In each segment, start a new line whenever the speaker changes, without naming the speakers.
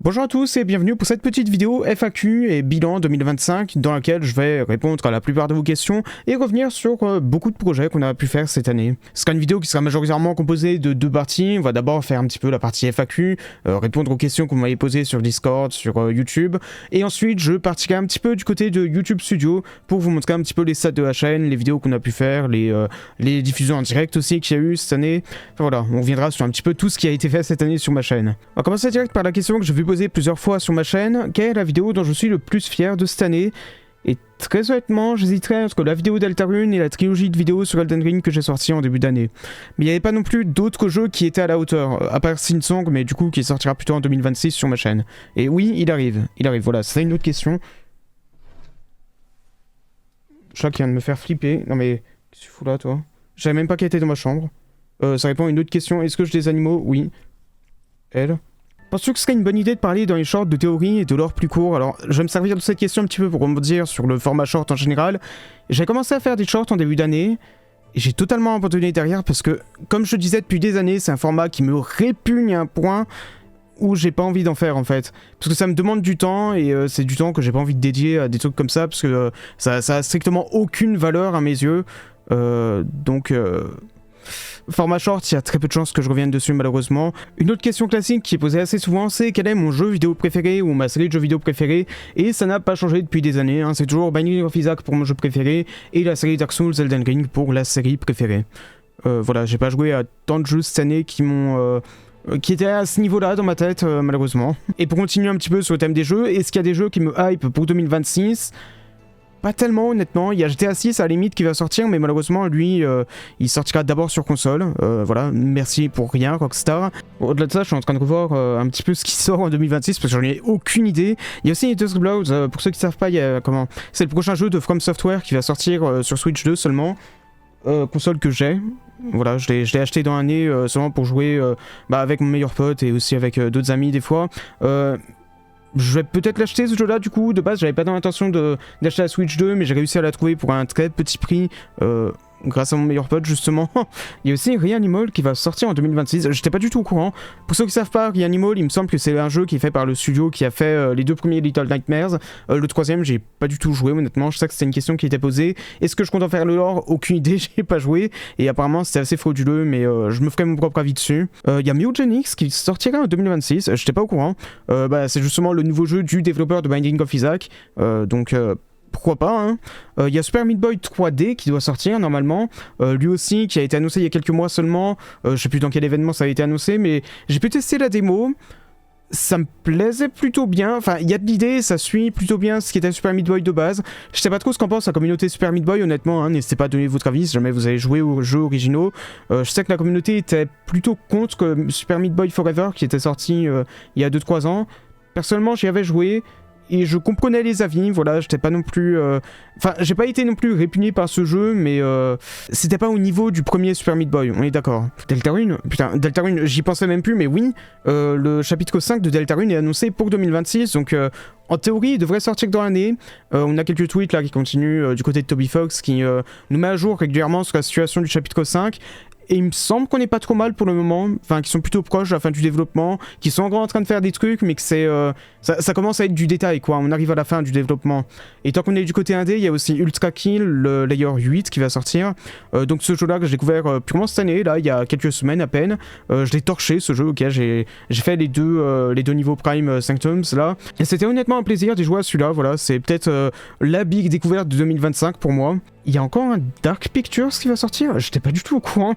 Bonjour à tous et bienvenue pour cette petite vidéo FAQ et bilan 2025 dans laquelle je vais répondre à la plupart de vos questions et revenir sur beaucoup de projets qu'on a pu faire cette année. Ce sera une vidéo qui sera majoritairement composée de deux parties. On va d'abord faire un petit peu la partie FAQ, répondre aux questions que vous m'avez posées sur Discord, sur YouTube, et ensuite je partirai un petit peu du côté de YouTube Studio pour vous montrer un petit peu les stats de la chaîne, les vidéos qu'on a pu faire, les diffusions en direct aussi qu'il y a eu cette année. Enfin, voilà, on reviendra sur un petit peu tout ce qui a été fait cette année sur ma chaîne. On va commencer direct par la question que je vais poser plusieurs fois sur ma chaîne. Quelle est la vidéo dont je suis le plus fier de cette année? Et très honnêtement, j'hésiterais entre la vidéo Deltarune et la trilogie de vidéos sur Elden Ring que j'ai sorti en début d'année. Mais il n'y avait pas non plus d'autres jeux qui étaient à la hauteur, à part Silksong, mais du coup qui sortira plutôt en 2026 sur ma chaîne. Et oui, il arrive, voilà, c'est une autre question. Chat qui vient de me faire flipper. Non mais, qu'est-ce que tu fous là toi? Je savais même pas qu'elle était dans ma chambre. Ça répond à une autre question, est-ce que j'ai des animaux? Oui. Elle. Penses-tu que ce serait une bonne idée de parler dans les shorts de théorie et de lore plus court? Alors, je vais me servir de cette question un petit peu pour rebondir sur le format short en général. J'ai commencé à faire des shorts en début d'année, et j'ai totalement abandonné derrière parce que, comme je le disais depuis des années, c'est un format qui me répugne à un point où j'ai pas envie d'en faire en fait. Parce que ça me demande du temps, et c'est du temps que j'ai pas envie de dédier à des trucs comme ça, parce que ça a strictement aucune valeur à mes yeux. Format short, il y a très peu de chances que je revienne dessus malheureusement. Une autre question classique qui est posée assez souvent, c'est quel est mon jeu vidéo préféré ou ma série de jeux vidéo préférée, et ça n'a pas changé depuis des années, hein. C'est toujours Binding of Isaac pour mon jeu préféré, et la série Dark Souls Elden Ring pour la série préférée. Voilà, j'ai pas joué à tant de jeux cette année qui étaient à ce niveau-là dans ma tête, malheureusement. Et pour continuer un petit peu sur le thème des jeux, est-ce qu'il y a des jeux qui me hype pour 2026 ? Pas tellement honnêtement, il y a GTA 6 à la limite qui va sortir, mais malheureusement lui il sortira d'abord sur console, voilà, merci pour rien Rockstar. Au-delà de ça, je suis en train de revoir un petit peu ce qui sort en 2026 parce que j'en ai aucune idée. Il y a aussi Into the Clouds, pour ceux qui savent pas, c'est le prochain jeu de From Software qui va sortir sur Switch 2 seulement, console que j'ai. Voilà, je l'ai acheté dans l'année seulement pour jouer avec mon meilleur pote et aussi avec d'autres amis des fois. Je vais peut-être l'acheter ce jeu-là du coup. De base, j'avais pas dans l'intention d'acheter la Switch 2, mais j'ai réussi à la trouver pour un très petit prix. Grâce à mon meilleur pote justement. Il y a aussi Reanimal qui va sortir en 2026, j'étais pas du tout au courant. Pour ceux qui savent pas, Reanimal, il me semble que c'est un jeu qui est fait par le studio qui a fait les deux premiers Little Nightmares. Le troisième, j'ai pas du tout joué honnêtement, je sais que c'était une question qui était posée. Est-ce que je compte en faire le lore? Aucune idée, j'ai pas joué. Et apparemment c'était assez frauduleux, mais je me ferai mon propre avis dessus. Il y a Myogenix qui sortira en 2026, j'étais pas au courant. C'est justement le nouveau jeu du développeur de Binding of Isaac. Pourquoi pas, hein. Il y a Super Meat Boy 3D qui doit sortir normalement, lui aussi qui a été annoncé il y a quelques mois seulement, je sais plus dans quel événement ça a été annoncé, mais j'ai pu tester la démo, ça me plaisait plutôt bien, enfin il y a de l'idée, ça suit plutôt bien ce qui était Super Meat Boy de base. Je sais pas trop ce qu'en pense la communauté Super Meat Boy honnêtement, hein. N'hésitez pas à donner votre avis si jamais vous avez joué aux jeux originaux. Je sais que la communauté était plutôt contre que Super Meat Boy Forever qui était sorti il y a 2-3 ans. Personnellement j'y avais joué, et je comprenais les avis, voilà, j'étais pas non plus... j'ai pas été non plus répugné par ce jeu, mais c'était pas au niveau du premier Super Meat Boy, on est d'accord. Deltarune, putain, Deltarune, j'y pensais même plus, mais oui, le chapitre 5 de Deltarune est annoncé pour 2026, donc en théorie, il devrait sortir dans l'année. On a quelques tweets là qui continuent du côté de Toby Fox, qui nous met à jour régulièrement sur la situation du chapitre 5, et il me semble qu'on n'est pas trop mal pour le moment, enfin qu'ils sont plutôt proches de la fin du développement, qu'ils sont encore en train de faire des trucs, mais que ça commence à être du détail quoi, on arrive à la fin du développement. Et tant qu'on est du côté indé, il y a aussi Ultra Kill, le Layer 8 qui va sortir, donc ce jeu là que j'ai découvert purement cette année, là il y a quelques semaines à peine, je l'ai torché ce jeu, ok, j'ai fait les deux niveaux Prime Sanctums là, et c'était honnêtement un plaisir d'y jouer à celui-là, voilà, c'est peut-être la big découverte de 2025 pour moi. Il y a encore un Dark Pictures qui va sortir, j'étais pas du tout au courant.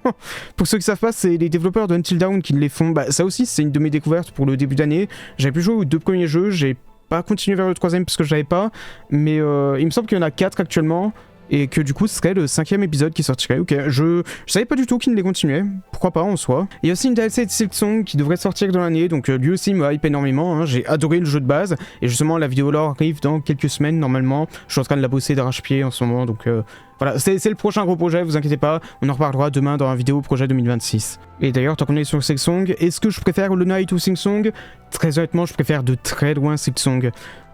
Pour ceux qui savent pas, c'est les développeurs de Until Dawn qui les font. Ça aussi, c'est une de mes découvertes pour le début d'année. J'avais pu jouer aux 2 premiers jeux, j'ai pas continué vers le 3ème parce que je l'avais pas. Mais il me semble qu'il y en a 4 actuellement. Et que du coup ce serait le 5ème épisode qui sortirait. Ok, je savais pas du tout qu'il ne les continuait, pourquoi pas en soi. Il y a aussi une DLC de Silksong qui devrait sortir dans l'année, donc lui aussi me hype énormément, hein. J'ai adoré le jeu de base, et justement la vidéo lore arrive dans quelques semaines normalement, je suis en train de la bosser d'arrache-pied en ce moment, donc voilà, c'est le prochain gros projet, vous inquiétez pas, on en reparlera demain dans la vidéo projet 2026. Et d'ailleurs, tant qu'on est sur Silksong, est-ce que je préfère Hollow Knight ou Silksong? Très honnêtement, je préfère de très loin Silksong.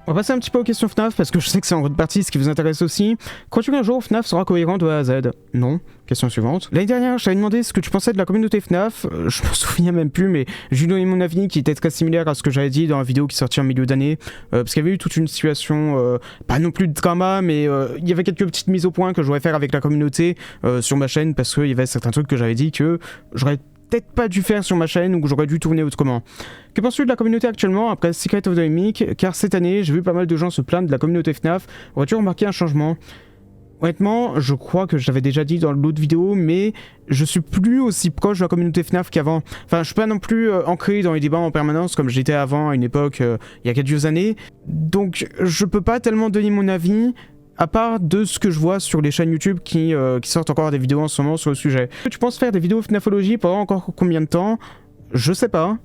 On va passer un petit peu aux questions FNAF parce que je sais que c'est en grande partie ce qui vous intéresse aussi. Crois-tu qu'un jour FNAF sera cohérent de A à Z? Non. Question suivante. L'année dernière, je t'avais demandé ce que tu pensais de la communauté FNAF. Je me souviens même plus, mais je lui donnais mon avis qui était très similaire à ce que j'avais dit dans la vidéo qui sortit en milieu d'année. Parce qu'il y avait eu toute une situation, pas non plus de drama, mais il y avait quelques petites mises au point que je voulais faire avec la communauté sur ma chaîne parce qu'il y avait certains trucs que j'avais dit que j'aurais peut-être pas dû faire sur ma chaîne ou que j'aurais dû tourner autrement. Que penses-tu de la communauté actuellement après Secret of the Mimic? Car cette année, j'ai vu pas mal de gens se plaindre de la communauté FNAF. Aurais-tu remarqué un changement? Honnêtement, je crois que je l'avais déjà dit dans l'autre vidéo, mais je suis plus aussi proche de la communauté FNAF qu'avant. Enfin, je suis pas non plus ancré dans les débats en permanence comme j'étais avant à une époque, il y a quelques années. Donc, je peux pas tellement donner mon avis, à part de ce que je vois sur les chaînes YouTube qui sortent encore des vidéos en ce moment sur le sujet. Tu penses faire des vidéos FNAFologie pendant encore combien de temps? Je sais pas.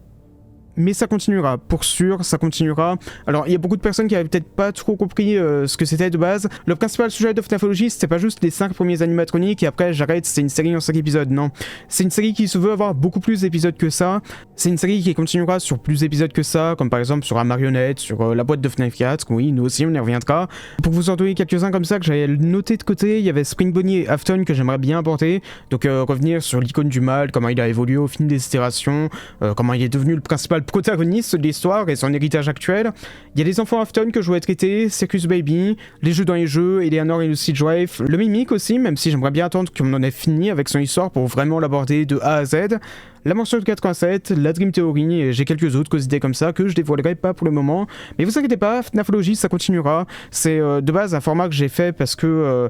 Mais ça continuera, pour sûr, ça continuera. Alors, il y a beaucoup de personnes qui avaient peut-être pas trop compris ce que c'était de base. Le principal sujet de FNAFologie, c'était pas juste les 5 premiers animatroniques et après j'arrête, c'est une série en 5 épisodes, non. C'est une série qui se veut avoir beaucoup plus d'épisodes que ça. C'est une série qui continuera sur plus d'épisodes que ça, comme par exemple sur la marionnette, sur la boîte de FNAF 4, oui, nous aussi on y reviendra. Pour vous en donner quelques-uns comme ça que j'avais noté de côté, il y avait Spring Bonnie et Afton que j'aimerais bien aborder. Donc revenir sur l'icône du mal, comment il a évolué au fil des itérations, comment il est devenu le principal protagoniste de l'histoire et son héritage actuel. Il y a les enfants Afton que je voulais traiter, Circus Baby, les jeux dans les jeux, Eleanor et le Siege Wave, le Mimic aussi, même si j'aimerais bien attendre qu'on en ait fini avec son histoire pour vraiment l'aborder de A à Z. La mention de 87, la Dream Theory, et j'ai quelques autres idées comme ça que je dévoilerai pas pour le moment. Mais vous inquiétez pas, FNAFologie ça continuera. C'est de base un format que j'ai fait parce que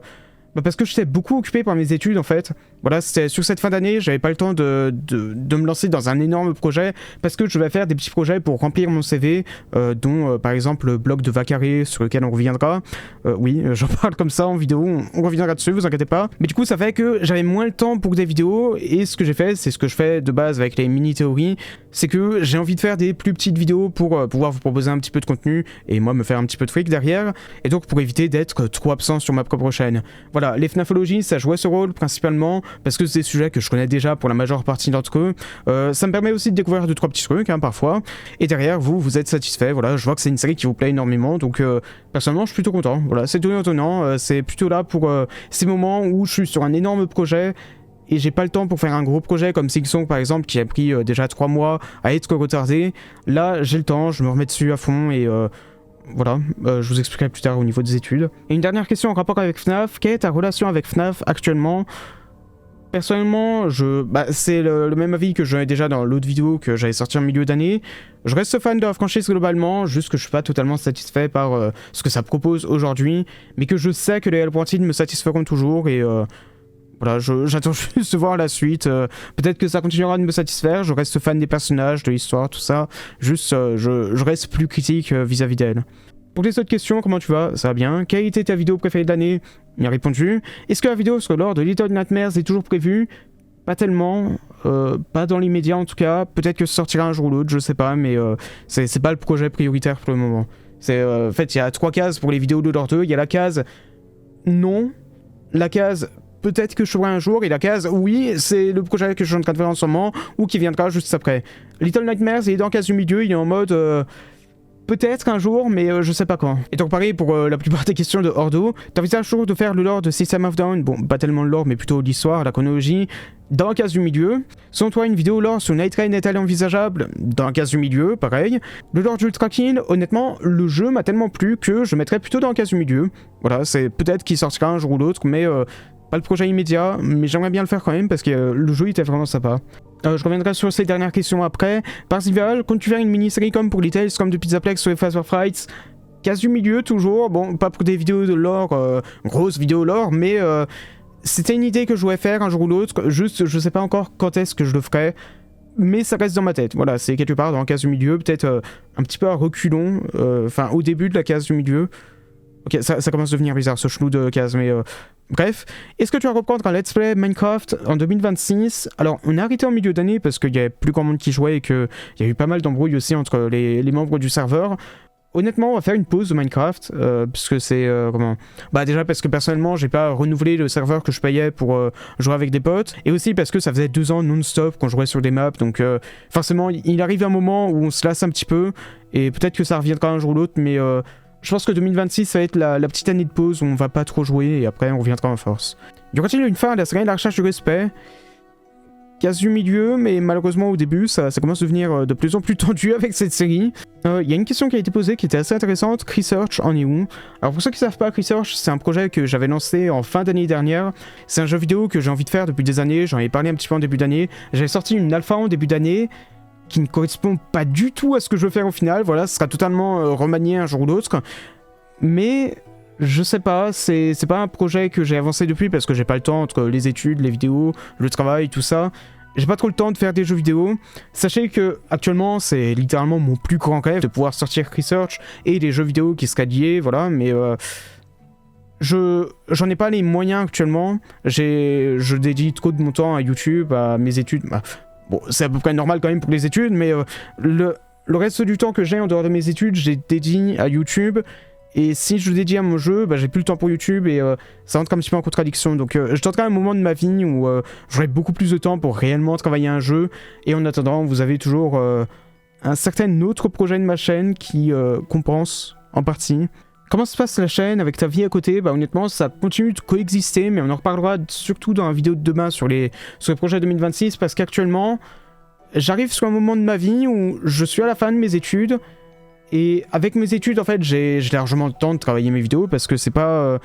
j'étais beaucoup occupé par mes études en fait. Voilà, c'était sur cette fin d'année, j'avais pas le temps de me lancer dans un énorme projet parce que je vais faire des petits projets pour remplir mon CV, dont par exemple le blog de Vacaré sur lequel on reviendra. Oui, j'en parle comme ça en vidéo, on reviendra dessus, vous inquiétez pas. Mais du coup, ça fait que j'avais moins le temps pour des vidéos et ce que j'ai fait, c'est ce que je fais de base avec les mini-théories, c'est que j'ai envie de faire des plus petites vidéos pour pouvoir vous proposer un petit peu de contenu et moi me faire un petit peu de fric derrière et donc pour éviter d'être trop absent sur ma propre chaîne. Voilà, les FNAFologies, ça jouait ce rôle principalement parce que c'est des sujets que je connais déjà pour la majeure partie d'entre eux. Ça me permet aussi de découvrir 2-3 petits trucs parfois. Et derrière, vous êtes satisfait. Voilà, je vois que c'est une série qui vous plaît énormément. Donc personnellement, je suis plutôt content. Voilà, c'est donnant. C'est plutôt là pour ces moments où je suis sur un énorme projet et j'ai pas le temps pour faire un gros projet comme Silksong par exemple qui a pris déjà 3 mois à être retardé. Là, j'ai le temps, je me remets dessus à fond et voilà, je vous expliquerai plus tard au niveau des études. Et une dernière question en rapport avec FNAF, quelle est ta relation avec FNAF actuellement? Personnellement, c'est le même avis que j'avais déjà dans l'autre vidéo que j'avais sorti en milieu d'année. Je reste fan de la franchise globalement, juste que je suis pas totalement satisfait par ce que ça propose aujourd'hui, mais que je sais que les Hellpointed me satisferont toujours et voilà, j'attends juste de voir la suite. Peut-être que ça continuera de me satisfaire, je reste fan des personnages, de l'histoire, tout ça. Juste, je reste plus critique vis-à-vis d'elle. Pour les autres questions, comment tu vas? Ça va bien. Quelle était ta vidéo préférée de l'année? Il a répondu. Est-ce que la vidéo sur l'or de Little Nightmares est toujours prévue? Pas tellement. Pas dans l'immédiat en tout cas. Peut-être que ça sortira un jour ou l'autre, je sais pas, mais c'est pas le projet prioritaire pour le moment. En fait, il y a 3 cases pour les vidéos de l'or 2. Il y a la case non, la case peut-être que je ferai un jour, et la case oui, c'est le projet que je suis en train de faire en ce moment, ou qui viendra juste après. Little Nightmares, il est dans la case du milieu, il est en mode peut-être un jour, mais je sais pas quand. Et donc pareil pour la plupart des questions de Ordo, t'envisages toujours de faire le lore de System of Down, bon pas tellement le lore mais plutôt l'histoire, la chronologie, dans la case du milieu. Selon toi une vidéo lore sur Night Rain est-elle envisageable? Dans la case du milieu, pareil. Le lore d'Ultra Kill, honnêtement, le jeu m'a tellement plu que je mettrais plutôt dans la case du milieu. Voilà, c'est peut-être qu'il sortira un jour ou l'autre, mais pas le projet immédiat, mais j'aimerais bien le faire quand même parce que le jeu était vraiment sympa. Je reviendrai sur ces dernières questions après. Parzival, comptes-tu faire une mini-série comme pour les Tales comme de Pizzaplex sur les Phase of Frights? Case du milieu toujours, bon pas pour des vidéos de lore, grosses vidéos lore, mais c'était une idée que je voulais faire un jour ou l'autre, juste je sais pas encore quand est-ce que je le ferai, mais ça reste dans ma tête, voilà, c'est quelque part dans la case du milieu, peut-être un petit peu à reculons, enfin au début de la case du milieu. Ok, ça commence à devenir bizarre ce chelou de case, mais bref. Est-ce que tu vas reprendre un let's play Minecraft en 2026? Alors, on a arrêté en milieu d'année parce qu'il y avait plus grand monde qui jouait et qu'il y a eu pas mal d'embrouilles aussi entre les membres du serveur. Honnêtement, on va faire une pause de Minecraft, parce que c'est... comment... Bah déjà parce que personnellement, j'ai pas renouvelé le serveur que je payais pour jouer avec des potes, et aussi parce que ça faisait 2 ans non-stop qu'on jouait sur des maps, donc forcément, il arrive un moment où on se lasse un petit peu, et peut-être que ça reviendra un jour ou l'autre, mais... Je pense que 2026 ça va être la petite année de pause où on va pas trop jouer et après on reviendra en force. Du coup, il y a une fin à la série La Recherche du Respect. Casse du milieu, mais malheureusement au début ça commence à devenir de plus en plus tendu avec cette série. Il y a une question qui a été posée qui était assez intéressante. Research en est où? Alors pour ceux qui savent pas, Research c'est un projet que j'avais lancé en fin d'année dernière. C'est un jeu vidéo que j'ai envie de faire depuis des années, j'en ai parlé un petit peu en début d'année. J'avais sorti une alpha en début d'année qui ne correspond pas du tout à ce que je veux faire au final. Voilà, ce sera totalement remanié un jour ou l'autre. Mais je sais pas, c'est pas un projet que j'ai avancé depuis parce que j'ai pas le temps entre les études, les vidéos, le travail, tout ça. J'ai pas trop le temps de faire des jeux vidéo. Sachez que actuellement c'est littéralement mon plus grand rêve de pouvoir sortir Research et des jeux vidéo qui seraient liés, voilà, mais j'en ai pas les moyens actuellement. Je dédie trop de mon temps à YouTube, à mes études. Bon, c'est à peu près normal quand même pour les études, mais le reste du temps que j'ai en dehors de mes études, j'ai dédié à YouTube. Et si je le dédie à mon jeu, j'ai plus le temps pour YouTube et ça entre un petit peu en contradiction. Donc je tenterai un moment de ma vie où j'aurai beaucoup plus de temps pour réellement travailler un jeu. Et en attendant, vous avez toujours un certain autre projet de ma chaîne qui compense en partie. Comment se passe la chaîne avec ta vie à côté? Honnêtement, ça continue de coexister, mais on en reparlera surtout dans la vidéo de demain sur les projets 2026 parce qu'actuellement, j'arrive sur un moment de ma vie où je suis à la fin de mes études. Et avec mes études, en fait, j'ai largement le temps de travailler mes vidéos parce que c'est pas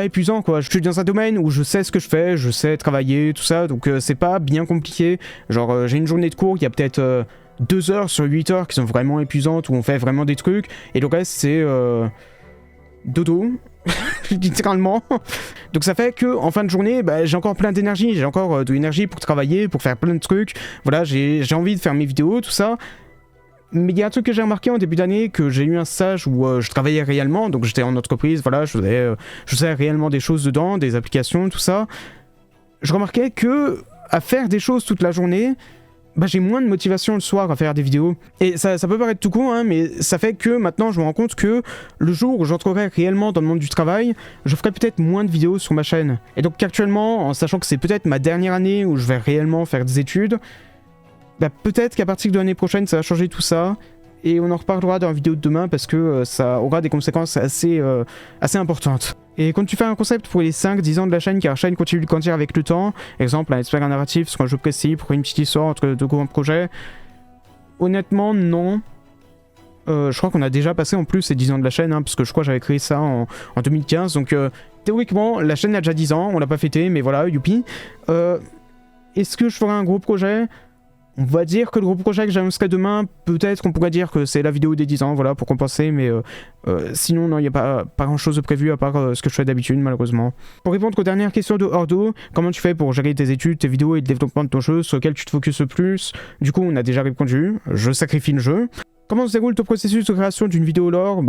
épuisant, quoi. Je suis dans un domaine où je sais ce que je fais, je sais travailler, tout ça, donc c'est pas bien compliqué. Genre, j'ai une journée de cours, il y a peut-être 2 heures sur 8 heures qui sont vraiment épuisantes, où on fait vraiment des trucs, et le reste, c'est dodo, littéralement. Donc ça fait que en fin de journée, j'ai encore plein d'énergie, j'ai encore de l'énergie pour travailler, pour faire plein de trucs. Voilà, j'ai envie de faire mes vidéos, tout ça. Mais il y a un truc que j'ai remarqué en début d'année, que j'ai eu un stage où je travaillais réellement, donc j'étais en entreprise, voilà, je faisais réellement des choses dedans, des applications, tout ça. Je remarquais que à faire des choses toute la journée, j'ai moins de motivation le soir à faire des vidéos. Et ça peut paraître tout con, hein, mais ça fait que maintenant je me rends compte que le jour où j'entrerai réellement dans le monde du travail, je ferai peut-être moins de vidéos sur ma chaîne. Et donc actuellement, en sachant que c'est peut-être ma dernière année où je vais réellement faire des études, peut-être qu'à partir de l'année prochaine, ça va changer tout ça. Et on en reparlera dans la vidéo de demain parce que ça aura des conséquences assez importantes. Et quand tu fais un concept pour les 5-10 ans de la chaîne, car la chaîne continue de grandir avec le temps, exemple un expert narratif sur un jeu précis, pour une petite histoire entre deux grands projets, honnêtement, non. Je crois qu'on a déjà passé en plus ces 10 ans de la chaîne, parce que je crois que j'avais créé ça en 2015. Donc théoriquement, la chaîne a déjà 10 ans, on l'a pas fêté, mais voilà, youpi. Est-ce que je ferai un gros projet ? On va dire que le gros projet que j'annoncerai demain, peut-être qu'on pourrait dire que c'est la vidéo des 10 ans, voilà, pour compenser, mais sinon, non, il n'y a pas grand-chose de prévu à part ce que je fais d'habitude, malheureusement. Pour répondre aux dernières questions de Ordo, comment tu fais pour gérer tes études, tes vidéos et le développement de ton jeu, sur lequel tu te focuses le plus? Du coup, on a déjà répondu, je sacrifie le jeu. Comment se déroule ton processus de création d'une vidéo lore?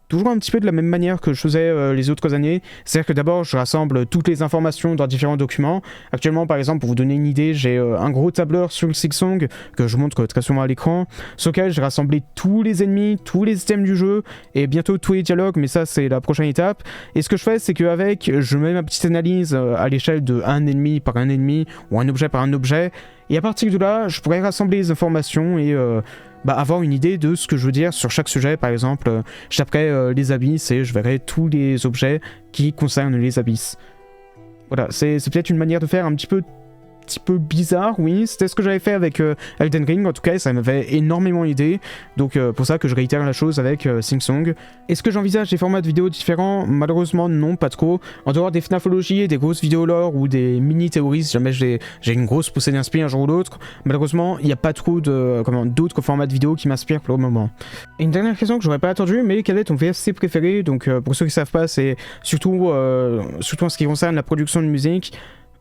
Toujours un petit peu de la même manière que je faisais les autres années. C'est-à-dire que d'abord, je rassemble toutes les informations dans différents documents. Actuellement, par exemple, pour vous donner une idée, j'ai un gros tableur sur le SingSong que je montre très souvent à l'écran, sur lequel j'ai rassemblé tous les ennemis, tous les items du jeu, et bientôt tous les dialogues, mais ça, c'est la prochaine étape. Et ce que je fais, c'est qu'avec, je mets ma petite analyse à l'échelle de un ennemi par un ennemi, ou un objet par un objet, et à partir de là, je pourrais rassembler les informations et avoir une idée de ce que je veux dire sur chaque sujet. Par exemple, je taperai les abysses et je verrai tous les objets qui concernent les abysses. Voilà, c'est peut-être une manière de faire un petit peu bizarre, oui, c'était ce que j'avais fait avec Elden Ring, en tout cas ça m'avait énormément aidé, donc pour ça que je réitère la chose avec SingSong. Est-ce que j'envisage des formats de vidéos différents? Malheureusement non, pas trop. En dehors des FNAFologies et des grosses vidéos lore ou des mini-théories, si jamais j'ai une grosse poussée d'inspi un jour ou l'autre, malheureusement il n'y a pas trop d'autres formats de vidéos qui m'inspirent pour le moment. Et une dernière question que j'aurais pas attendu, mais quel est ton VST préféré? Donc pour ceux qui savent pas, c'est surtout en ce qui concerne la production de musique.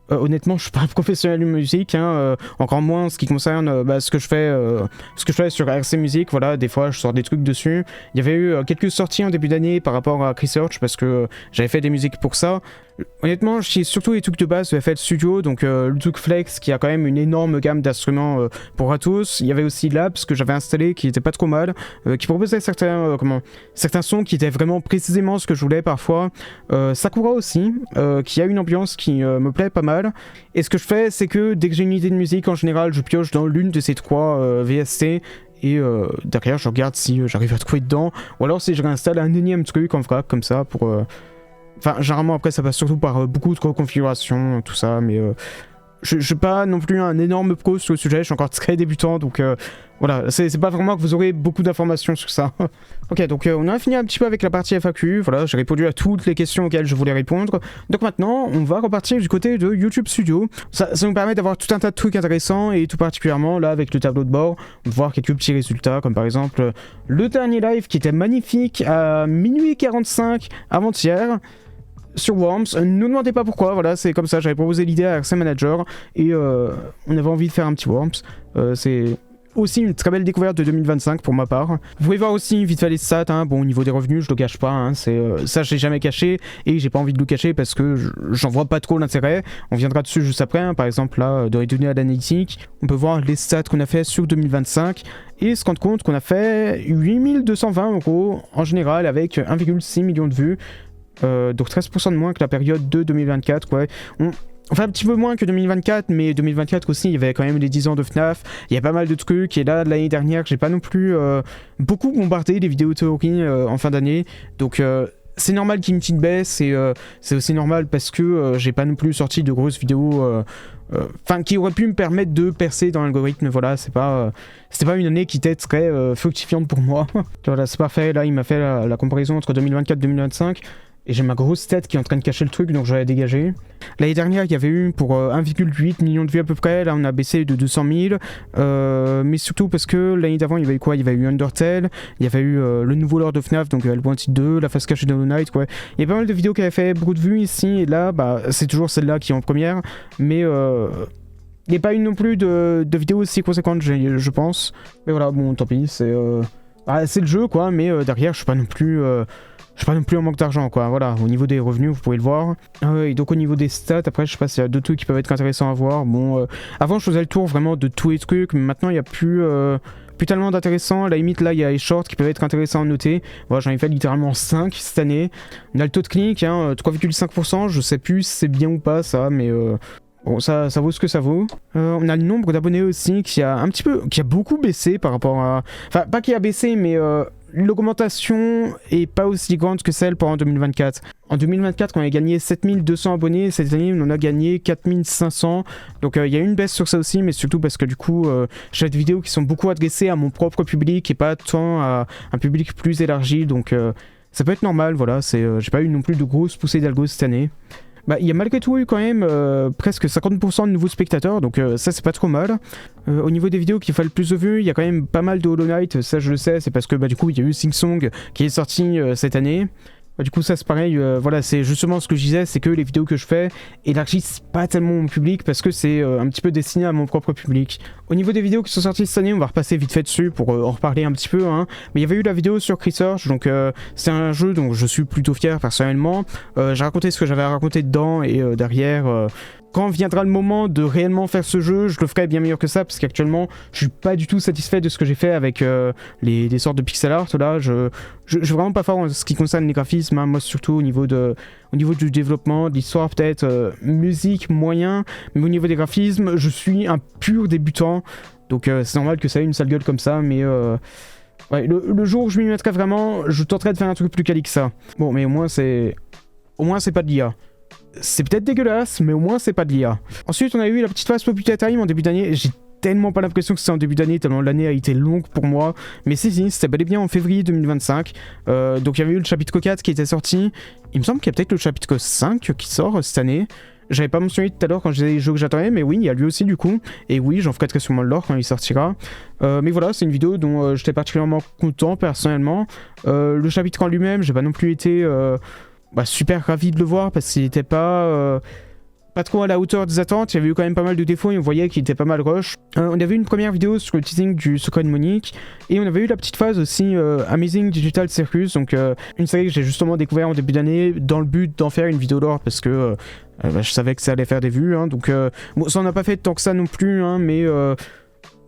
Honnêtement, je suis pas un professionnel de musique, encore moins en ce qui concerne ce que je fais sur RC Music. Voilà, des fois je sors des trucs dessus. Il y avait eu quelques sorties en début d'année par rapport à Research parce que j'avais fait des musiques pour ça. Honnêtement, je suis surtout les trucs de base de FL Studio, donc le truc Flex qui a quand même une énorme gamme d'instruments pour Atos. Il y avait aussi Labs que j'avais installé qui était pas trop mal, qui proposait certains sons qui étaient vraiment précisément ce que je voulais parfois. Sakura aussi, qui a une ambiance qui me plaît pas mal. Et ce que je fais, c'est que dès que j'ai une idée de musique, en général, je pioche dans l'une de ces trois VST et derrière je regarde si j'arrive à trouver dedans, ou alors si je réinstalle un énième truc en vrac comme ça pour... Enfin, généralement après ça passe surtout par beaucoup de reconfiguration, tout ça, mais... Je suis pas non plus un énorme pro sur le sujet, je suis encore très débutant, donc voilà, c'est pas vraiment que vous aurez beaucoup d'informations sur ça. Ok, donc on a fini un petit peu avec la partie FAQ, voilà, j'ai répondu à toutes les questions auxquelles je voulais répondre. Donc maintenant, on va repartir du côté de YouTube Studio. Ça nous permet d'avoir tout un tas de trucs intéressants, et tout particulièrement là avec le tableau de bord, on va voir quelques petits résultats, comme par exemple le dernier live qui était magnifique à minuit 45 avant-hier. Sur Worms, ne nous demandez pas pourquoi, voilà, c'est comme ça, j'avais proposé l'idée à RC Manager et on avait envie de faire un petit Worms. C'est aussi une très belle découverte de 2025 pour ma part. Vous pouvez voir aussi vite fait les stats, hein. Bon, au niveau des revenus, je le cache pas, hein. Ça je l'ai jamais caché et j'ai pas envie de le cacher parce que j'en vois pas trop l'intérêt. On viendra dessus juste après, hein. Par exemple là, de retourner à l'analytique, on peut voir les stats qu'on a fait sur 2025 et se rendre compte qu'on a fait 8220 € en général avec 1,6 million de vues. Donc 13% de moins que la période de 2024, ouais. On fait un petit peu moins que 2024, mais 2024 aussi, il y avait quand même les 10 ans de FNAF, il y a pas mal de trucs, et là, l'année dernière, j'ai pas non plus beaucoup bombardé les vidéos théories en fin d'année, donc c'est normal qu'il y ait une petite baisse, et c'est aussi normal parce que j'ai pas non plus sorti de grosses vidéos... Enfin, qui aurait pu me permettre de percer dans l'algorithme, voilà, c'était pas une année qui était très fructifiante pour moi. Voilà, c'est parfait, là, il m'a fait la comparaison entre 2024 et 2025, et j'ai ma grosse tête qui est en train de cacher le truc, donc je vais la dégager. L'année dernière, il y avait eu pour 1,8 million de vues à peu près, là on a baissé de 200 000, mais surtout parce que l'année d'avant, il y avait eu quoi? Il y avait eu Undertale, il y avait eu le nouveau Lord of FNAF, donc L.2, 2, la face cachée de Hollow Knight, quoi. Il y a pas mal de vidéos qui avaient fait beaucoup de vues ici, et là, bah, c'est toujours celle-là qui est en première, mais... il n'y a pas eu non plus de vidéos aussi conséquentes, je pense. Mais voilà, bon, tant pis, c'est le jeu, quoi, mais derrière, je suis pas non plus en manque d'argent, quoi. Voilà, au niveau des revenus, vous pouvez le voir. Et donc, au niveau des stats, après, je sais pas s'il y a d'autres trucs qui peuvent être intéressants à voir. Bon, avant, je faisais le tour vraiment de tous les trucs, mais maintenant, il n'y a plus tellement d'intéressants. À la limite, là, il y a les shorts qui peuvent être intéressants à noter. Voilà, j'en ai fait littéralement 5 cette année. On a le taux de clic, hein, 3,5%. Je sais plus si c'est bien ou pas, ça, mais... Bon, ça vaut ce que ça vaut. On a le nombre d'abonnés aussi qui a beaucoup baissé par rapport à... Enfin, pas qui a baissé, mais l'augmentation est pas aussi grande que celle pendant 2024. En 2024, on a gagné 7200 abonnés. Cette année, on en a gagné 4500. Donc, il y a une baisse sur ça aussi, mais surtout parce que du coup, j'ai des vidéos qui sont beaucoup adressées à mon propre public et pas tant à un public plus élargi. Donc, ça peut être normal, voilà. J'ai pas eu non plus de grosses poussées d'algo cette année. Bah, il y a malgré tout eu quand même presque 50% de nouveaux spectateurs, donc ça c'est pas trop mal. Au niveau des vidéos qui font le plus de vues, il y a quand même pas mal de Hollow Knight, ça je le sais, c'est parce que bah, du coup il y a eu Sing Song qui est sorti cette année. Bah, du coup ça c'est pareil, voilà, c'est justement ce que je disais, c'est que les vidéos que je fais élargissent pas tellement mon public parce que c'est un petit peu destiné à mon propre public. Au niveau des vidéos qui sont sorties cette année, on va repasser vite fait dessus pour en reparler un petit peu, hein. Mais il y avait eu la vidéo sur Research, donc c'est un jeu dont je suis plutôt fier personnellement. J'ai raconté ce que j'avais à raconter dedans et derrière... Quand viendra le moment de réellement faire ce jeu, je le ferai bien meilleur que ça, parce qu'actuellement, je suis pas du tout satisfait de ce que j'ai fait avec les sortes de pixel art. Là, je suis vraiment pas fort en ce qui concerne les graphismes, hein. Moi, surtout au niveau du développement, de l'histoire, peut-être, musique, moyen, mais au niveau des graphismes, je suis un pur débutant. Donc, c'est normal que ça ait une sale gueule comme ça, mais... Ouais, le jour où je m'y mettrai vraiment, je tenterai de faire un truc plus quali que ça. Bon, mais au moins, c'est pas de l'IA. C'est peut-être dégueulasse, mais au moins c'est pas de l'IA. Ensuite, on a eu la petite phase Popular Time en début d'année. J'ai tellement pas l'impression que c'était en début d'année, tellement l'année a été longue pour moi. Mais si, c'était bel et bien en février 2025. Donc il y avait eu le chapitre 4 qui était sorti. Il me semble qu'il y a peut-être le chapitre 5 qui sort cette année. J'avais pas mentionné tout à l'heure quand je disais les jeux que j'attendais, mais oui, il y a lui aussi du coup. Et oui, j'en ferai très sûrement le lore quand il sortira. Mais voilà, c'est une vidéo dont j'étais particulièrement content personnellement. Le chapitre en lui-même, j'ai pas non plus été... super ravi de le voir parce qu'il était pas trop à la hauteur des attentes. Il y avait eu quand même pas mal de défauts et on voyait qu'il était pas mal rush. On avait eu une première vidéo sur le teasing du Secret de Monique et on avait eu la petite phase aussi Amazing Digital Circus, donc une série que j'ai justement découvert en début d'année dans le but d'en faire une vidéo lore parce que je savais que ça allait faire des vues, hein. Donc bon, ça on n'a pas fait tant que ça non plus, hein, mais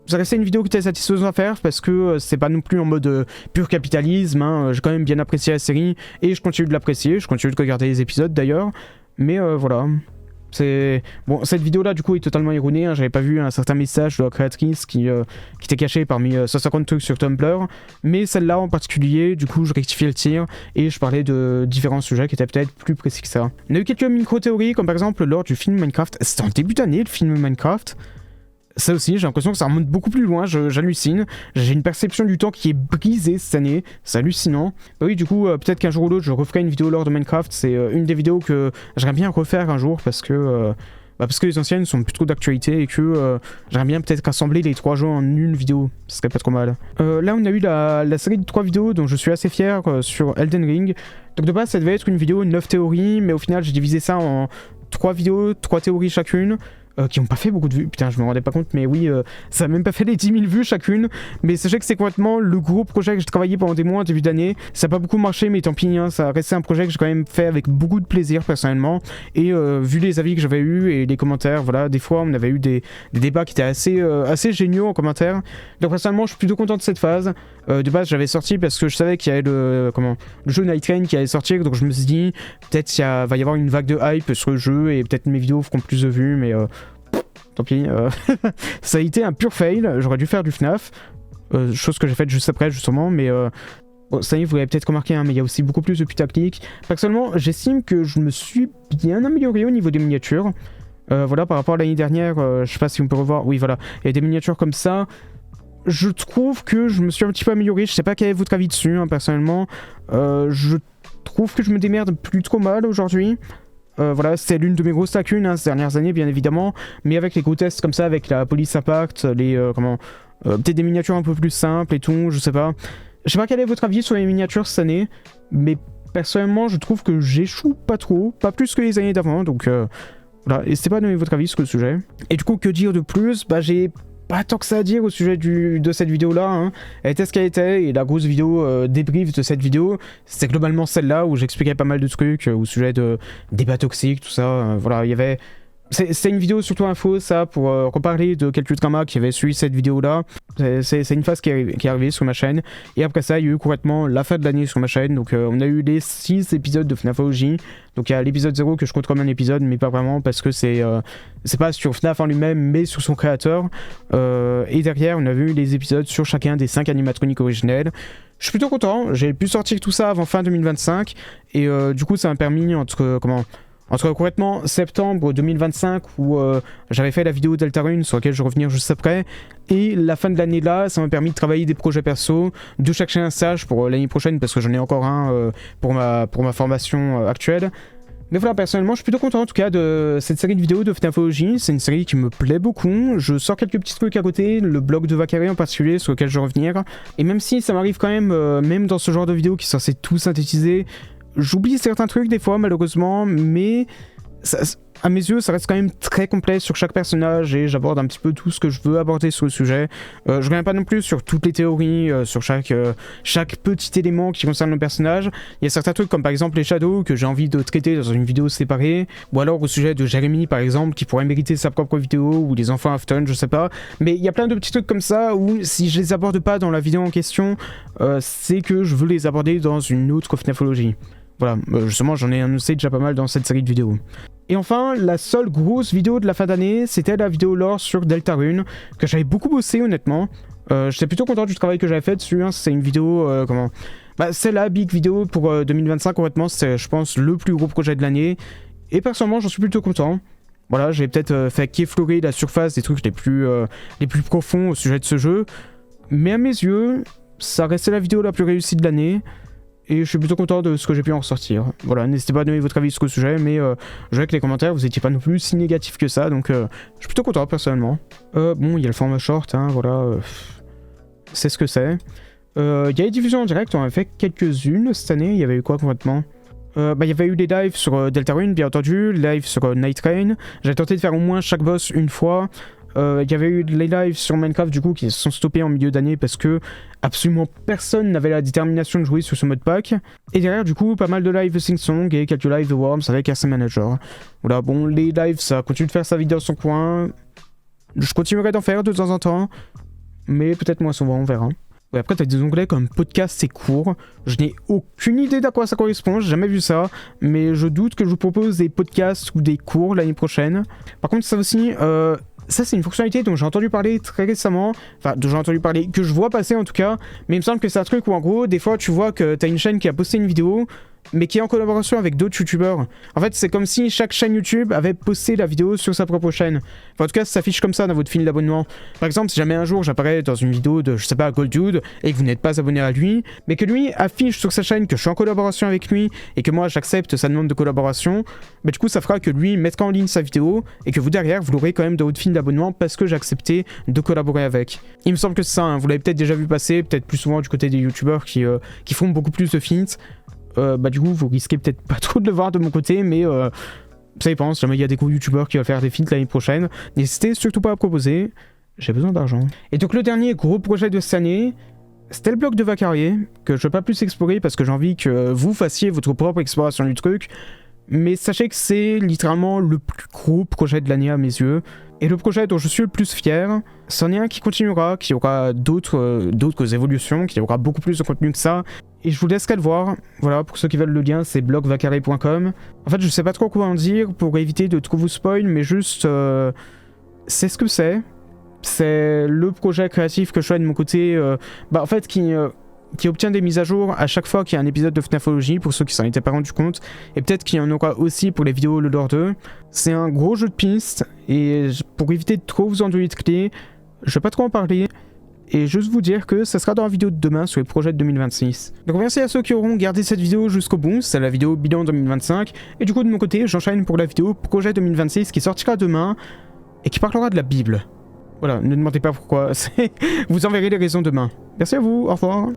ça restait une vidéo qui était satisfaisante à faire parce que c'est pas non plus en mode pur capitalisme, hein. J'ai quand même bien apprécié la série et je continue de l'apprécier, je continue de regarder les épisodes d'ailleurs, mais voilà. C'est bon, cette vidéo là du coup est totalement erronée, hein. J'avais pas vu un certain message de la créatrice qui était caché parmi 150 trucs sur Tumblr, mais celle-là en particulier, du coup je rectifiais le tir et je parlais de différents sujets qui étaient peut-être plus précis que ça. On a eu quelques micro-théories, comme par exemple lors du film Minecraft. C'était en début d'année le film Minecraft. Ça aussi, j'ai l'impression que ça remonte beaucoup plus loin, j'hallucine. J'ai une perception du temps qui est brisée cette année, c'est hallucinant. Bah oui, du coup, peut-être qu'un jour ou l'autre, je referai une vidéo lors de Minecraft. C'est une des vidéos que j'aimerais bien refaire un jour parce que les anciennes sont plus trop d'actualité et que j'aimerais bien peut-être rassembler les 3 jeux en une vidéo, ce serait pas trop mal. Là, on a eu la série de 3 vidéos dont je suis assez fier sur Elden Ring. Donc de base, ça devait être une vidéo 9 théories, mais au final, j'ai divisé ça en 3 vidéos, 3 théories chacune. Qui n'ont pas fait beaucoup de vues, putain je me rendais pas compte, mais oui, ça a même pas fait les 10 000 vues chacune, mais sachez que c'est complètement le gros projet que j'ai travaillé pendant des mois en début d'année. Ça a pas beaucoup marché, mais tant pis, hein, ça a resté un projet que j'ai quand même fait avec beaucoup de plaisir personnellement, et vu les avis que j'avais eu et les commentaires, voilà, des fois on avait eu des débats qui étaient assez géniaux en commentaire, donc personnellement je suis plutôt content de cette phase. De base j'avais sorti parce que je savais qu'il y avait le jeu Night Train qui allait sortir, donc je me suis dit peut-être va y avoir une vague de hype sur le jeu et peut-être mes vidéos feront plus de vues, mais tant pis, ça a été un pur fail. J'aurais dû faire du FNAF, chose que j'ai faite juste après justement, mais bon, ça y est, vous l'avez peut-être remarqué, hein, mais il y a aussi beaucoup plus de putaclic. Personnellement, j'estime que je me suis bien amélioré au niveau des miniatures. Voilà, par rapport à l'année dernière, je sais pas si on peut revoir, oui voilà, il y a des miniatures comme ça. Je trouve que je me suis un petit peu amélioré, je sais pas quel est votre avis dessus, hein, personnellement. Je trouve que je me démerde plus trop mal aujourd'hui. Voilà, c'est l'une de mes grosses lacunes hein, ces dernières années, bien évidemment, mais avec les gros tests comme ça, avec la Police Impact, peut-être des miniatures un peu plus simples et tout, je sais pas. Je sais pas quel est votre avis sur les miniatures cette année, mais personnellement, je trouve que j'échoue pas trop, pas plus que les années d'avant, donc voilà, n'hésitez pas à donner votre avis sur le sujet. Et du coup, que dire de plus? Bah, j'ai pas tant que ça à dire au sujet de cette vidéo là, hein. Elle était ce qu'elle était, et la grosse vidéo débrief de cette vidéo, c'était globalement celle-là où j'expliquais pas mal de trucs au sujet de débats toxiques, tout ça, voilà, il y avait... C'était une vidéo surtout info, ça, pour reparler de quelques dramas qui avaient suivi cette vidéo-là. C'est une phase qui est arrivée sur ma chaîne. Et après ça, il y a eu complètement la fin de l'année sur ma chaîne. Donc on a eu les 6 épisodes de FNAF OG. Donc il y a l'épisode 0 que je compte comme un épisode, mais pas vraiment parce que c'est pas sur FNAF en lui-même, mais sur son créateur. Et derrière, on a vu les épisodes sur chacun des 5 animatroniques originels. Je suis plutôt content, j'ai pu sortir tout ça avant fin 2025. Et du coup, ça m'a permis entre complètement septembre 2025 où j'avais fait la vidéo Deltarune sur laquelle je vais revenir juste après, et la fin de l'année là, ça m'a permis de travailler des projets perso, de chercher un stage pour l'année prochaine parce que j'en ai encore un pour ma formation actuelle. Mais voilà, personnellement, je suis plutôt content en tout cas de cette série de vidéos de FNAF OG. C'est une série qui me plaît beaucoup. Je sors quelques petits trucs à côté, le blog de Vacaré en particulier sur lequel je vais revenir. Et même si ça m'arrive quand même, même dans ce genre de vidéo qui est censé tout synthétiser, j'oublie certains trucs des fois malheureusement, mais à mes yeux ça reste quand même très complet sur chaque personnage et j'aborde un petit peu tout ce que je veux aborder sur le sujet. Je reviens pas non plus sur toutes les théories, sur chaque petit élément qui concerne le personnage. Il y a certains trucs comme par exemple les shadows que j'ai envie de traiter dans une vidéo séparée, ou alors au sujet de Jérémy par exemple qui pourrait mériter sa propre vidéo, ou les enfants Afton, je sais pas. Mais il y a plein de petits trucs comme ça où si je les aborde pas dans la vidéo en question, c'est que je veux les aborder dans une autre FNAFologie. Voilà, justement j'en ai annoncé déjà pas mal dans cette série de vidéos. Et enfin, la seule grosse vidéo de la fin d'année, c'était la vidéo lore sur Deltarune, que j'avais beaucoup bossé honnêtement. J'étais plutôt content du travail que j'avais fait dessus, hein. C'est une vidéo, c'est la big vidéo pour 2025, honnêtement, c'est je pense le plus gros projet de l'année. Et personnellement, j'en suis plutôt content. Voilà, j'ai peut-être fait qu'effleurer la surface des trucs les plus profonds au sujet de ce jeu. Mais à mes yeux, ça restait la vidéo la plus réussie de l'année. Et je suis plutôt content de ce que j'ai pu en ressortir. Voilà, n'hésitez pas à donner votre avis sur le sujet, mais je vois que les commentaires, vous étiez pas non plus si négatifs que ça, donc je suis plutôt content personnellement. Bon, il y a le format short, hein, voilà, c'est ce que c'est. Il y a les diffusions en direct, on en a fait quelques-unes cette année, il y avait eu quoi complètement il y avait eu des lives sur Deltarune, bien entendu, live sur Night Train. J'ai tenté de faire au moins chaque boss une fois. Il y avait eu les lives sur Minecraft du coup qui se sont stoppés en milieu d'année parce que absolument personne n'avait la détermination de jouer sur ce mode pack. Et derrière du coup pas mal de lives de SingSong et quelques lives de Worms avec RC Manager. Voilà, bon, les lives ça continue de faire sa vie dans son coin. Je continuerai d'en faire de temps en temps, mais peut-être moins souvent, on verra. Ouais, après, t'as des onglets comme podcast et cours. Je n'ai aucune idée d'à quoi ça correspond, j'ai jamais vu ça. Mais je doute que je vous propose des podcasts ou des cours l'année prochaine. Par contre, ça aussi, ça c'est une fonctionnalité dont j'ai entendu parler très récemment. Enfin, dont j'ai entendu parler, que je vois passer en tout cas. Mais il me semble que c'est un truc où en gros, des fois, tu vois que t'as une chaîne qui a posté une vidéo, mais qui est en collaboration avec d'autres youtubeurs. En fait, c'est comme si chaque chaîne YouTube avait posté la vidéo sur sa propre chaîne. Enfin, en tout cas, ça s'affiche comme ça dans votre fil d'abonnement. Par exemple, si jamais un jour j'apparais dans une vidéo de, je sais pas, Golddude, et que vous n'êtes pas abonné à lui, mais que lui affiche sur sa chaîne que je suis en collaboration avec lui, et que moi j'accepte sa demande de collaboration, bah du coup ça fera que lui mettra en ligne sa vidéo, et que vous derrière, vous l'aurez quand même dans votre fil d'abonnement parce que j'ai accepté de collaborer avec. Il me semble que c'est ça, hein. Vous l'avez peut-être déjà vu passer, peut-être plus souvent du côté des youtubeurs qui font beaucoup plus de feeds. Bah du coup vous risquez peut-être pas trop de le voir de mon côté, mais ça dépend, si jamais il y a des gros youtubeurs qui vont faire des feeds l'année prochaine, n'hésitez surtout pas à proposer, j'ai besoin d'argent. Et donc le dernier gros projet de cette année, c'était le bloc de Vacarier, que je ne vais pas plus explorer parce que j'ai envie que vous fassiez votre propre exploration du truc, mais sachez que c'est littéralement le plus gros projet de l'année à mes yeux. Et le projet dont je suis le plus fier, c'en est un qui continuera, qui aura d'autres évolutions, qui aura beaucoup plus de contenu que ça. Et je vous laisserai le voir. Voilà, pour ceux qui veulent le lien, c'est blogvacarier.com. En fait, je sais pas trop quoi en dire pour éviter de trop vous spoil, mais juste... c'est ce que c'est. C'est le projet créatif que je fais de mon côté, en fait, qui obtient des mises à jour à chaque fois qu'il y a un épisode de FNAFologie, pour ceux qui s'en étaient pas rendu compte, et peut-être qu'il y en aura aussi pour les vidéos Le Lore 2. C'est un gros jeu de pistes, et pour éviter de trop vous en donner de clés, je vais pas trop en parler, et juste vous dire que ça sera dans la vidéo de demain sur les projets de 2026. Donc merci à ceux qui auront gardé cette vidéo jusqu'au bout, c'est la vidéo bilan 2025, et du coup de mon côté, j'enchaîne pour la vidéo projet 2026 qui sortira demain, et qui parlera de la Bible. Voilà, ne demandez pas pourquoi, vous en verrez les raisons demain. Merci à vous, au revoir.